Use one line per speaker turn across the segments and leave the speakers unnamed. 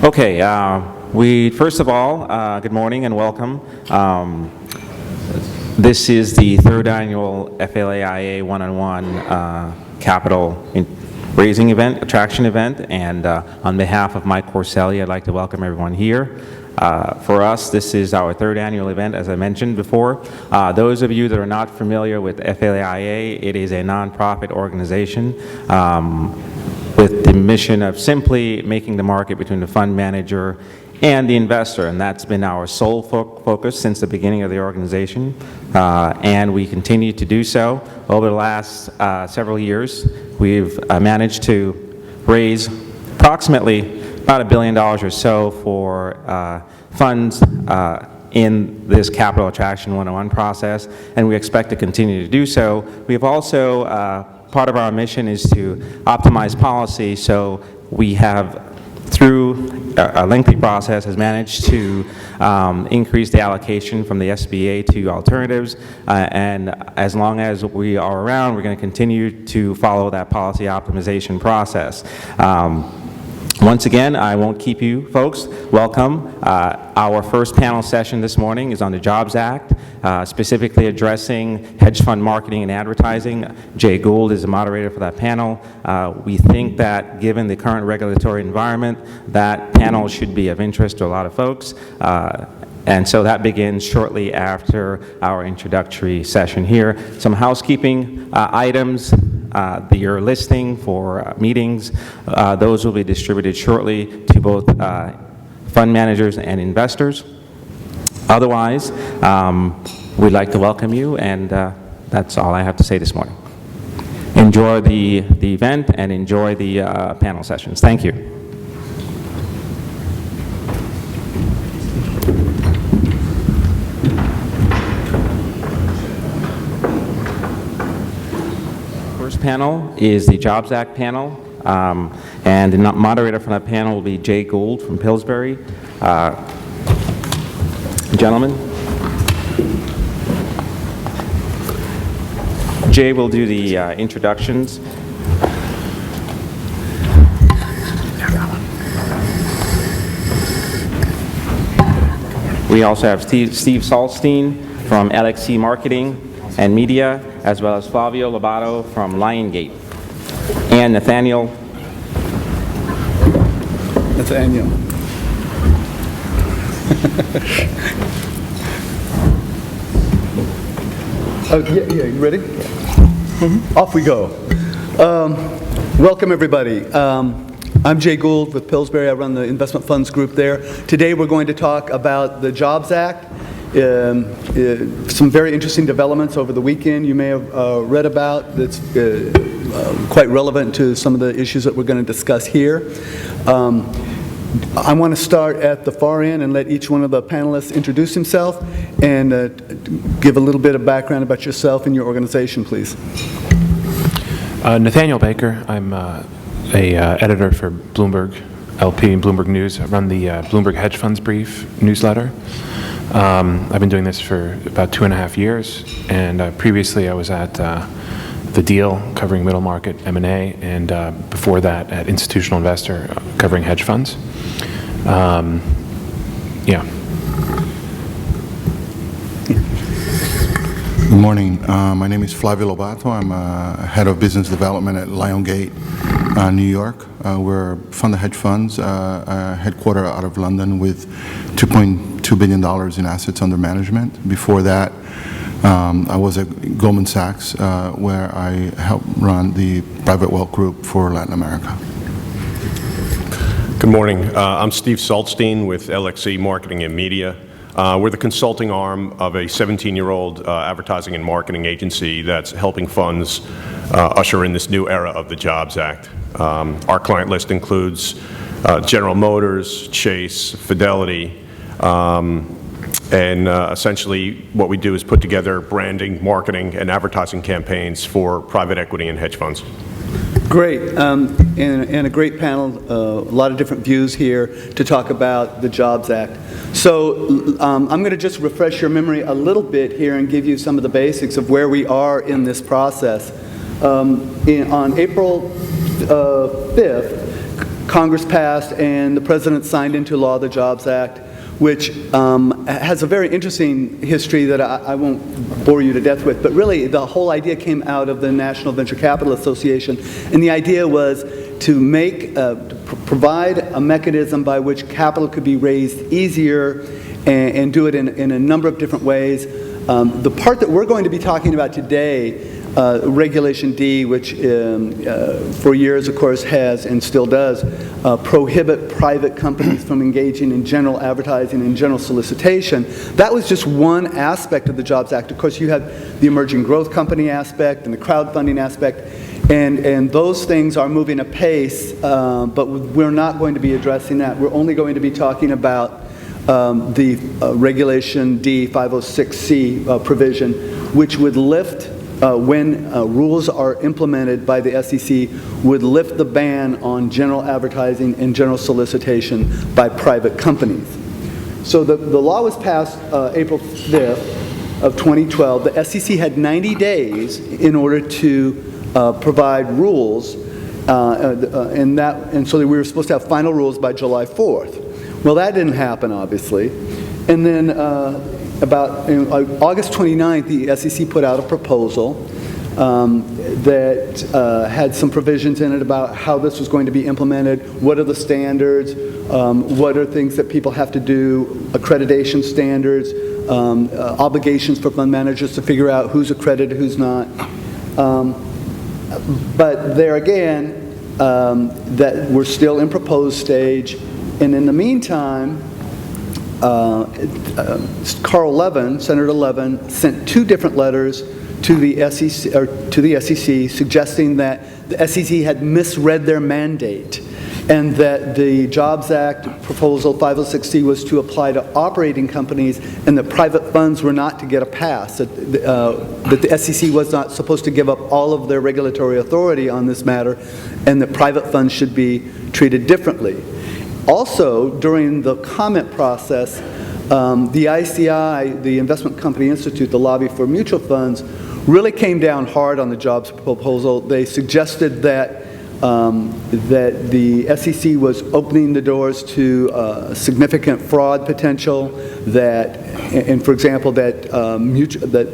Okay, first of all, good morning and welcome. This is the third annual FLAIA one-on-one capital raising event, attraction event, and on behalf of Mike Corselli, I'd like to welcome everyone here. For us, this is our third annual event, as I mentioned before. Those of you that are not familiar with FLAIA, it is a nonprofit organization with the mission of simply making the market between the fund manager and the investor, and that's been our sole focus since the beginning of the organization, and we continue to do so. Over the last several years, we've managed to raise approximately about $1 billion or so for funds in this capital attraction 101 process, and we expect to continue to do so. We've also, part of our mission is to optimize policy, so we have, through a lengthy process, has managed to increase the allocation from the SBA to alternatives, and as long as we are around, we're going to continue to follow that policy optimization process. Once again, I won't keep you folks. Welcome. Our first panel session this morning is on the Jobs Act, specifically addressing hedge fund marketing and advertising. Jay Gould is the moderator for that panel. We think that given the current regulatory environment, that panel should be of interest to a lot of folks. And so that begins shortly after our introductory session here. Some housekeeping items. Your listing for meetings, those will be distributed shortly to both fund managers and investors. Otherwise, we'd like to welcome you, and that's all I have to say this morning. Enjoy the event and enjoy the panel sessions. Thank you. First panel is the Jobs Act panel, and the moderator for that panel will be Jay Gould from Pillsbury. Gentlemen, Jay will do the introductions. We also have Steve Salstein from LXC Marketing and Media, as well as Flavio Lobato from Liongate, and Nathaniel.
Yeah, you ready? Mm-hmm. Off we go. Welcome, everybody. I'm Jay Gould with Pillsbury. I run the investment funds group there. Today we're going to talk about the Jobs Act. Some very interesting developments over the weekend you may have read about that's quite relevant to some of the issues that we're going to discuss here. I want to start at the far end and let each one of the panelists introduce himself and give a little bit of background about yourself and your organization, please.
Nathaniel Baker. I'm a editor for Bloomberg LP and Bloomberg News. I run the Bloomberg Hedge Funds Brief newsletter. I've been doing this for about 2.5 years, and previously I was at The Deal, covering middle market M&A, and before that at Institutional Investor, covering hedge funds. Yeah.
Good morning. My name is Flavio Lobato. I'm head of business development at Lionsgate, New York. We're fund of hedge funds, headquartered out of London with $2.2 billion in assets under management. Before that, I was at Goldman Sachs, where I helped run the private wealth group for Latin America.
Good morning. I'm Steve Saltstein with LXE Marketing and Media. We're the consulting arm of a 17-year-old advertising and marketing agency that's helping funds usher in this new era of the Jobs Act. Our client list includes General Motors, Chase, Fidelity, and essentially what we do is put together branding, marketing, and advertising campaigns for private equity and hedge funds.
Great, and a great panel, a lot of different views here to talk about the Jobs Act. So I'm going to just refresh your memory a little bit here and give you some of the basics of where we are in this process. On April 5th, Congress passed and the President signed into law the Jobs Act, which has a very interesting history that I won't bore you to death with, but really the whole idea came out of the National Venture Capital Association, and the idea was to provide a mechanism by which capital could be raised easier and do it in a number of different ways. The part that we're going to be talking about today, Regulation D, which for years, of course, has and still does prohibit private companies from engaging in general advertising and general solicitation. That was just one aspect of the Jobs Act. Of course, you have the emerging growth company aspect and the crowdfunding aspect, and those things are moving apace, but we're not going to be addressing that. We're only going to be talking about the Regulation D 506C provision, which would lift when rules are implemented by the SEC, would lift the ban on general advertising and general solicitation by private companies. So the law was passed April 5th of 2012. The SEC had 90 days in order to provide rules, and so we were supposed to have final rules by July 4th. Well, that didn't happen, obviously. And then about August 29th, the SEC put out a proposal that had some provisions in it about how this was going to be implemented, what are the standards, what are things that people have to do, accreditation standards, obligations for fund managers to figure out who's accredited, who's not. But there again, that we're still in proposed stage, and in the meantime, Carl Levin, Senator Levin, sent 2 different letters to the SEC, suggesting that the SEC had misread their mandate, and that the Jobs Act proposal 506C was to apply to operating companies, and that private funds were not to get a pass. That the SEC was not supposed to give up all of their regulatory authority on this matter, and that private funds should be treated differently. Also, during the comment process, the ICI, the Investment Company Institute, the lobby for mutual funds, really came down hard on the jobs proposal. They suggested that the SEC was opening the doors to significant fraud potential, and for example, that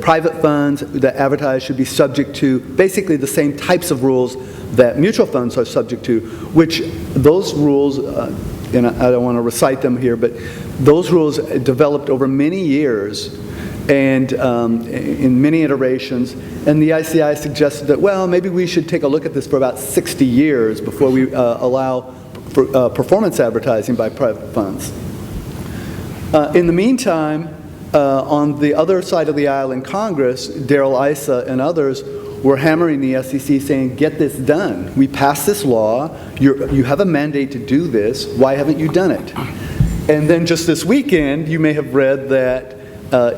private funds that advertise should be subject to basically the same types of rules that mutual funds are subject to, which those rules, and I don't want to recite them here, but those rules developed over many years and in many iterations, and the ICI suggested that, well, maybe we should take a look at this for about 60 years before we allow for, performance advertising by private funds. In the meantime, on the other side of the aisle in Congress, Darrell Issa and others were hammering the SEC saying, get this done. We passed this law. You have a mandate to do this. Why haven't you done it? And then just this weekend, you may have read that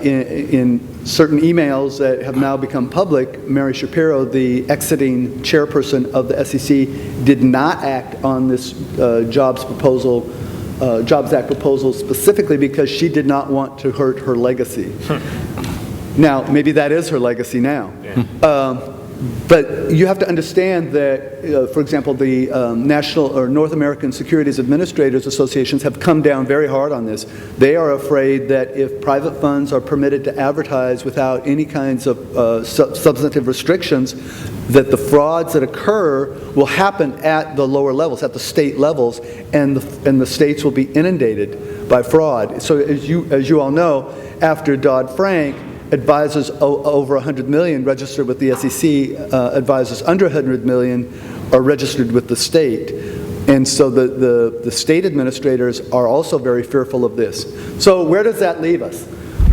in certain emails that have now become public, Mary Shapiro, the exiting chairperson of the SEC, did not act on this Jobs Act proposal specifically because she did not want to hurt her legacy. Now, maybe that is her legacy now. Yeah. But you have to understand that, for example, the National or North American Securities Administrators Associations have come down very hard on this. They are afraid that if private funds are permitted to advertise without any kinds of substantive restrictions, that the frauds that occur will happen at the lower levels, at the state levels, and the states will be inundated by fraud. So as you all know, after Dodd-Frank, advisors over 100 million registered with the SEC, advisors under 100 million are registered with the state. And so the state administrators are also very fearful of this. So where does that leave us?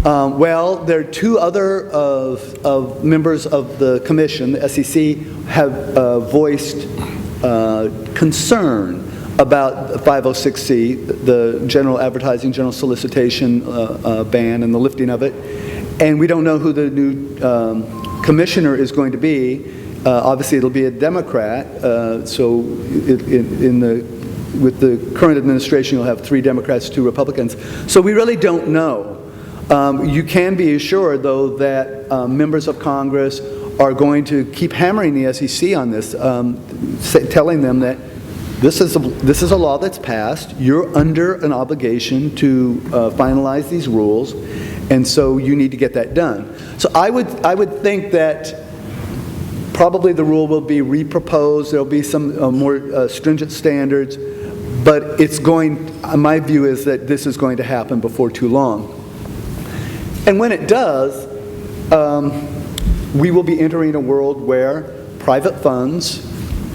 Well, there are two other of members of the commission, the SEC, have voiced concern about 506C, the general advertising, general solicitation ban and the lifting of it. And we don't know who the new commissioner is going to be. Obviously, it'll be a Democrat. So with the current administration, you'll have 3 Democrats, 2 Republicans. So we really don't know. You can be assured, though, that members of Congress are going to keep hammering the SEC on this, telling them that this is a law that's passed. You're under an obligation to finalize these rules, and so you need to get that done. So I would think that probably the rule will be reproposed. There'll be some more stringent standards, but my view is that this is going to happen before too long. And when it does, we will be entering a world where private funds,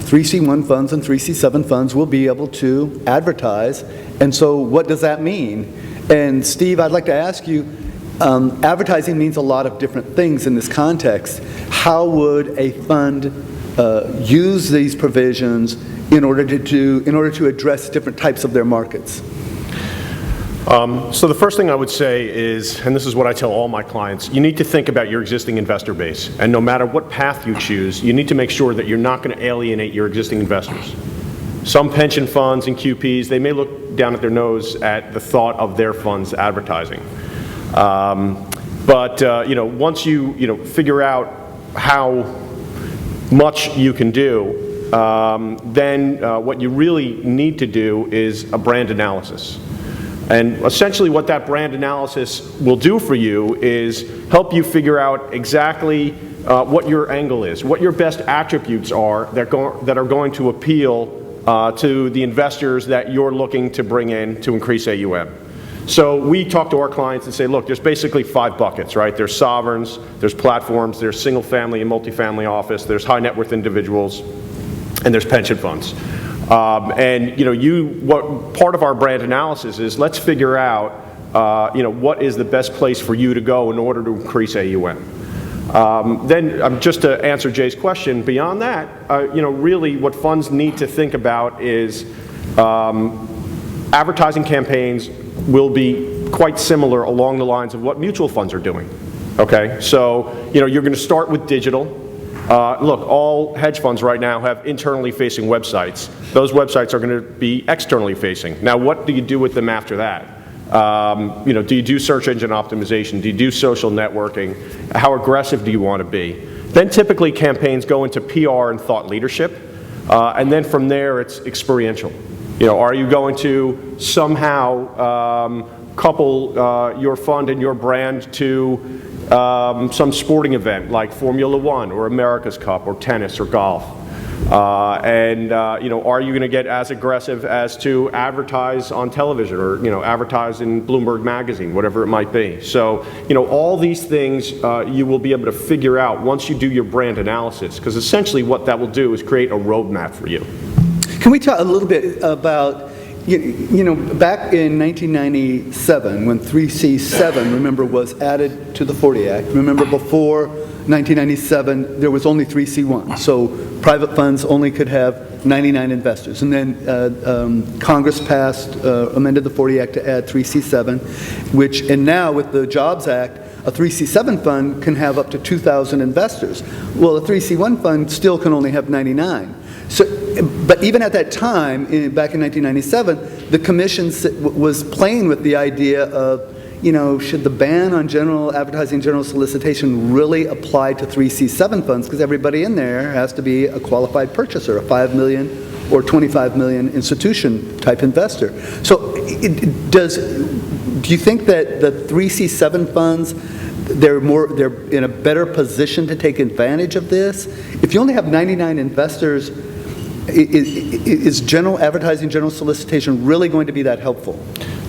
3C1 funds and 3C7 funds, will be able to advertise. And so what does that mean? And Steve, I'd like to ask you, advertising means a lot of different things in this context. How would a fund use these provisions in order to address different types of their markets?
So the first thing I would say is, and this is what I tell all my clients, you need to think about your existing investor base. And no matter what path you choose, you need to make sure that you're not going to alienate your existing investors. Some pension funds and QPs, they may look down at their nose at the thought of their funds advertising. But once you figure out how much you can do, then what you really need to do is a brand analysis. And essentially what that brand analysis will do for you is help you figure out exactly what your angle is, what your best attributes are that are going to appeal to the investors that you're looking to bring in to increase AUM. So we talk to our clients and say, look, there's basically 5 buckets, right? There's sovereigns, there's platforms, there's single family and multifamily office, there's high net worth individuals, and there's pension funds. What part of our brand analysis is, let's figure out, what is the best place for you to go in order to increase AUM. Then, just to answer Jay's question, beyond that, really what funds need to think about is advertising campaigns will be quite similar along the lines of what mutual funds are doing. Okay, so you're going to start with digital. Look, all hedge funds right now have internally facing websites. Those websites are going to be externally facing. Now, what do you do with them after that? Do you do search engine optimization? Do you do social networking? How aggressive do you want to be? Then typically campaigns go into PR and thought leadership. And then from there, it's experiential. Are you going to somehow couple your fund and your brand to some sporting event like Formula One or America's Cup or tennis or golf? Are you going to get as aggressive as to advertise on television or advertise in Bloomberg Magazine, whatever it might be? So all these things you will be able to figure out once you do your brand analysis, because essentially what that will do is create a roadmap for you.
Can we talk a little bit about you know, back in 1997, when 3C7, remember, was added to the 40 Act, remember before 1997, there was only 3C1. So private funds only could have 99 investors. And then Congress passed, amended the 40 Act to add 3C7, and now with the Jobs Act, a 3C7 fund can have up to 2,000 investors. Well, a 3C1 fund still can only have 99. So, but even at that time, back in 1997, the Commission was playing with the idea of, you know, should the ban on general advertising, general solicitation really apply to 3C7 funds? Because everybody in there has to be a qualified purchaser, a 5 million or 25 million institution type investor. So do you think that the 3C7 funds, they're in a better position to take advantage of this? If you only have 99 investors, is general advertising, general solicitation really going to be that helpful?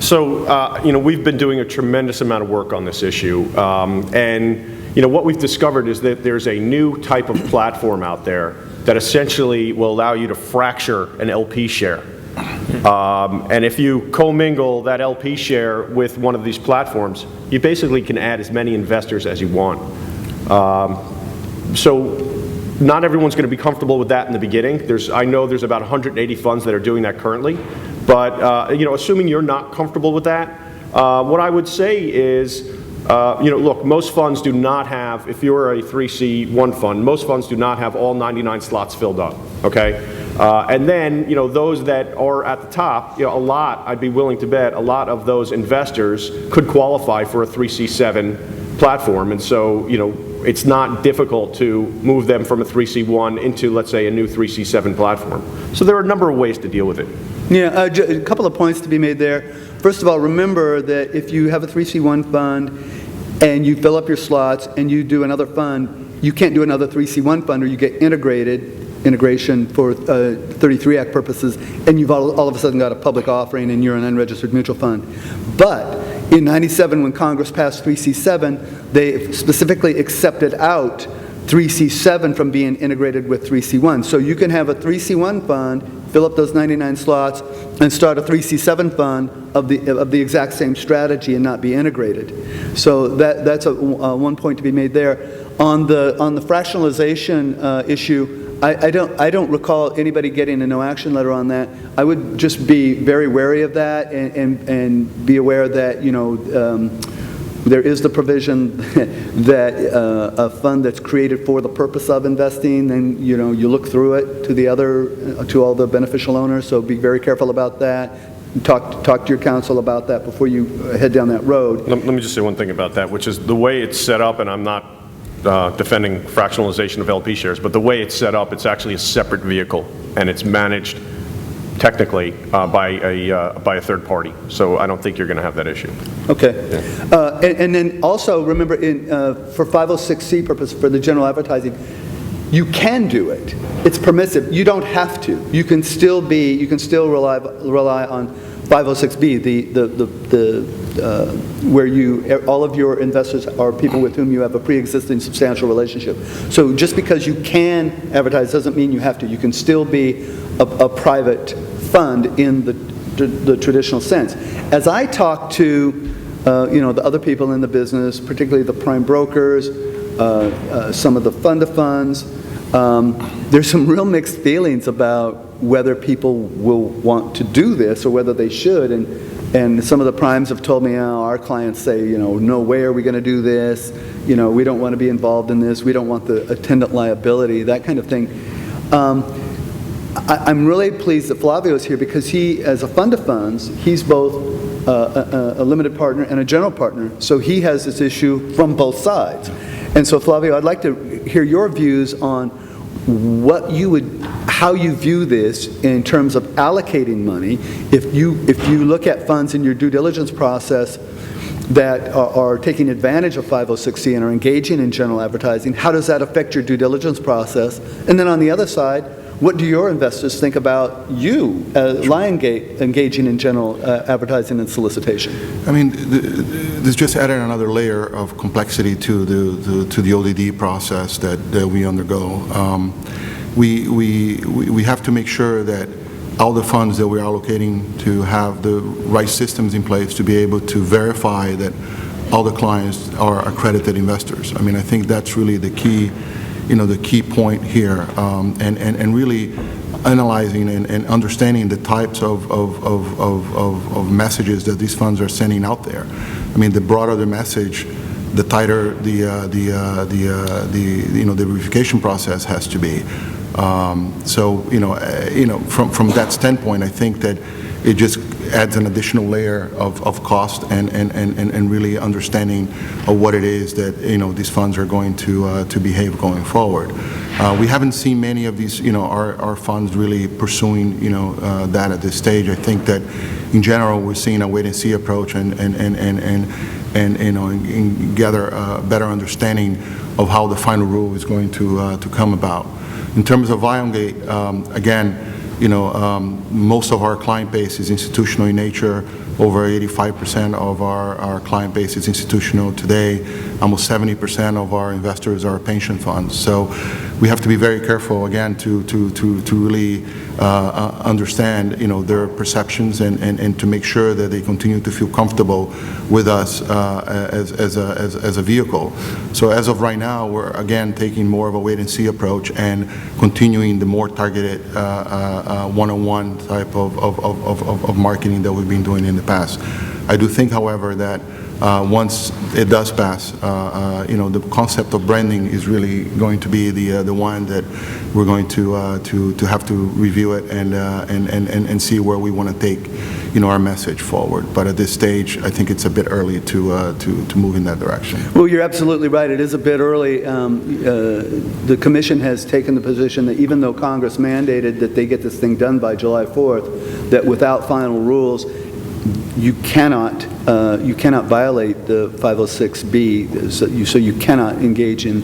So, you know, we've been doing a tremendous amount of work on this issue, and, you know, what we've discovered is that there's a new type of platform out there that essentially will allow you to fracture an LP share. And if you commingle that LP share with one of these platforms, you basically can add as many investors as you want. So not everyone's going to be comfortable with that in the beginning. I know there's about 180 funds that are doing that currently. But, you know, assuming you're not comfortable with that, what I would say is, you know, look, most funds do not have, if you're a 3C1 fund, most funds do not have all 99 slots filled up, okay? And then, you know, those that are at the top, you know, I'd be willing to bet, a lot of those investors could qualify for a 3C7 platform. And so, you know, it's not difficult to move them from a 3C1 into, let's say, a new 3C7 platform. So there are a number of ways to deal with it.
Yeah, a couple of points to be made there. First of all, remember that if you have a 3C1 fund and you fill up your slots and you do another fund, you can't do another 3C1 fund, or you get integration for 33 Act purposes, and you've all of a sudden got a public offering and you're an unregistered mutual fund. But in 97, when Congress passed 3C7, they specifically accepted out 3C7 from being integrated with 3C1. So you can have a 3C1 fund, fill up those 99 slots, and start a 3C7 fund of the exact same strategy and not be integrated. So that's one point to be made there. On the fractionalization issue, I don't recall anybody getting a no action letter on that. I would just be very wary of that and be aware that, you know, there is the provision that a fund that's created for the purpose of investing, then, you know, you look through it to all the beneficial owners. So be very careful about that. Talk to your counsel about that before you head down that road.
Let me just say one thing about that, which is the way it's set up, and I'm not defending fractionalization of LP shares, but the way it's set up, it's actually a separate vehicle, and it's managed technically by a third party. So I don't think you're going to have that issue.
Okay. Yeah. And then also remember, for 506C purpose, for the general advertising, you can do it. It's permissive. You don't have to. You can still rely on 506B, where all of your investors are people with whom you have a pre-existing substantial relationship. So just because you can advertise doesn't mean you have to. You can still be a private fund in the traditional sense. As I talk to you know, the other people in the business, particularly the prime brokers, some of the fund-of-funds, there's some real mixed feelings about whether people will want to do this or whether they should. And some of the primes have told me, oh, our clients say, you know, no way are we going to do this. You know, we don't want to be involved in this. We don't want the attendant liability, that kind of thing. I'm really pleased that Flavio is here because he, as a fund of funds, he's both a limited partner and a general partner. So he has this issue from both sides. And so, Flavio, I'd like to hear your views on how you view this in terms of allocating money. If you look at funds in your due diligence process that are taking advantage of 506C and are engaging in general advertising, how does that affect your due diligence process? And then on the other side, what do your investors think about you, Liongate, engaging in general advertising and solicitation? I mean,
this just added another layer of complexity to the ODD process that we undergo. We have to make sure that all the funds that we're allocating to have the right systems in place to be able to verify that all the clients are accredited investors. I mean, I think that's really the key, the key point here, and really analyzing and understanding the types of messages that these funds are sending out there. I mean, the broader the message, the tighter the verification process has to be. So from that standpoint, I think that it just adds an additional layer of cost and really understanding of what it is that these funds are going to behave going forward. We haven't seen many of these our funds really pursuing that at this stage. I think that in general we're seeing a wait and see approach and gather a better understanding of how the final rule is going to come about. In terms of Liongate, again, most of our client base is institutional in nature. Over 85% of our client base is institutional today. Almost 70% of our investors are pension funds. So we have to be very careful, again, to really understand, their perceptions and to make sure that they continue to feel comfortable with us as a vehicle. So as of right now, we're again taking more of a wait and see approach and continuing the more targeted one-on-one type of marketing that we've been doing in the past. I do think, however, that once it does pass, the concept of branding is really going to be the one that we're going to have to review it and see where we want to take our message forward. But at this stage, I think it's a bit early to move in that direction.
Well, you're absolutely right. It is a bit early. The Commission has taken the position that even though Congress mandated that they get this thing done by July 4th, that without final rules, you cannot violate the 506B, so you cannot engage in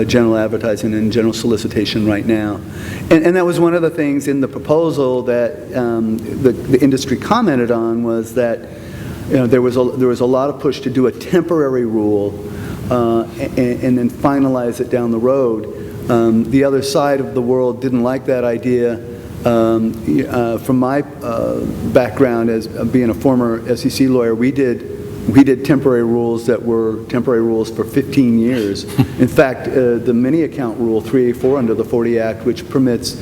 general advertising and general solicitation right now. And that was one of the things in the proposal that the industry commented on, was that there was a lot of push to do a temporary rule and then finalize it down the road. The other side of the world didn't like that idea. From my background as being a former SEC lawyer, we did temporary rules that were temporary rules for 15 years. In fact, the mini account rule 3A4 under the 40 Act, which permits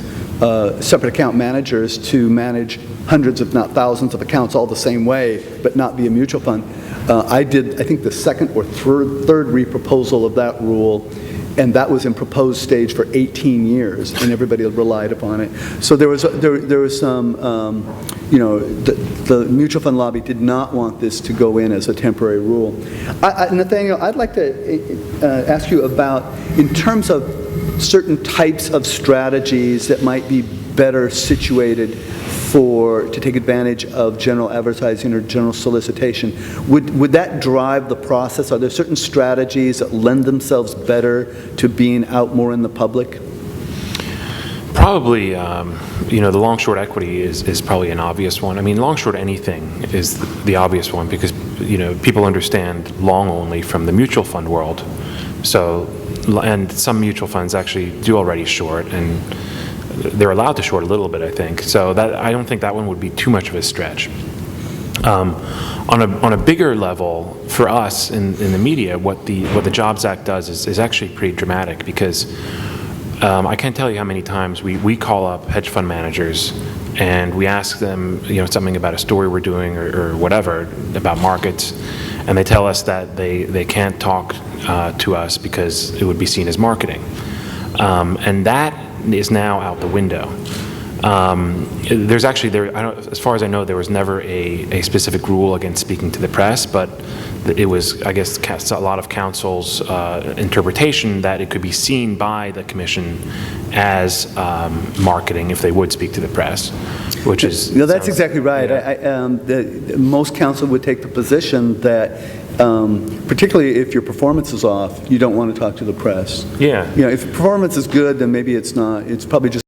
separate account managers to manage hundreds if not thousands of accounts all the same way but not be a mutual fund. I think the second or third reproposal of that rule, and that was in proposed stage for 18 years, and everybody relied upon it. So there was some, the mutual fund lobby did not want this to go in as a temporary rule. Nathaniel, I'd like to ask you about, in terms of certain types of strategies that might be better situated to take advantage of general advertising or general solicitation, would that drive the process? Are there certain strategies that lend themselves better to being out more in the public?
Probably, the long-short equity is probably an obvious one. I mean, long-short anything is the obvious one because, people understand long only from the mutual fund world. So, and some mutual funds actually do already short, and they're allowed to short a little bit, I think. So that I don't think that one would be too much of a stretch. On a bigger level, for us in the media, what the Jobs Act does is actually pretty dramatic because I can't tell you how many times we call up hedge fund managers and we ask them something about a story we're doing or whatever about markets, and they tell us that they can't talk to us because it would be seen as marketing, and that is now out the window. There's actually, as far as I know, there was never a specific rule against speaking to the press, but it was, I guess, a lot of counsel's interpretation that it could be seen by the Commission as marketing if they would speak to the press, which is...
No, that's exactly right. Yeah. Most counsel would take the position that particularly if your performance is off, you don't want to talk to the press.
Yeah.
If performance is good, then maybe it's not. It's probably just